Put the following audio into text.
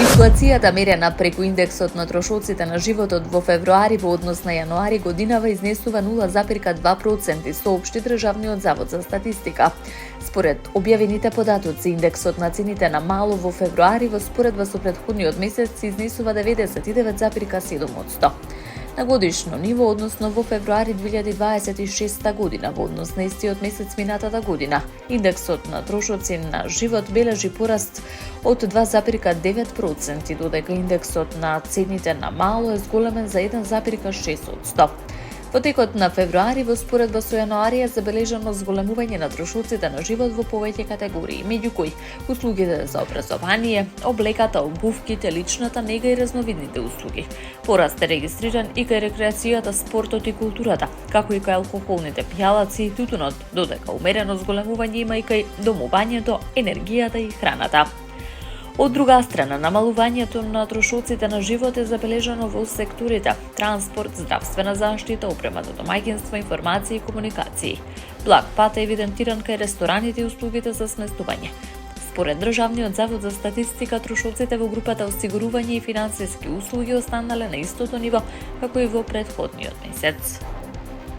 Инфлацијата мерена преку индексот на трошоците на животот во февруари во однос на јануари годинава изнесува 0,2%, соопшти Државниот завод за статистика. Според објавените податоци, индексот на цените на мало во февруари во споредба со претходниот месец изнесува 99,7%. На годишно ниво, односно во февруари 2026 година, во однос на истиот месец минатата година, индексот на трошоци на живот бележи пораст од 2,9%, додека индексот на цените на мало е зголемен за 1,6%. Во текот на февруари, во споредба со јануари, е забележано зголемување на трошоците на живот во повеќе категории, меѓу кои услугите за образование, облеката, обувките, личната нега и разновидните услуги. Пораст е регистриран и кај рекреацијата, спортот и културата, како и кај алкохолните пијалаци и тутунот, додека умерено зголемување има и кај домувањето, енергијата и храната. Од друга страна, намалувањето на трошоците на живот е забележано во секторите транспорт, здравствена заштита, опрема за домаќинство, информации и комуникации. Благ пат е евидентиран кај рестораните и услугите за сместување. Според Државниот завод за статистика, трошоците во групата осигурување и финансиски услуги останале на истото ниво како и во претходниот месец.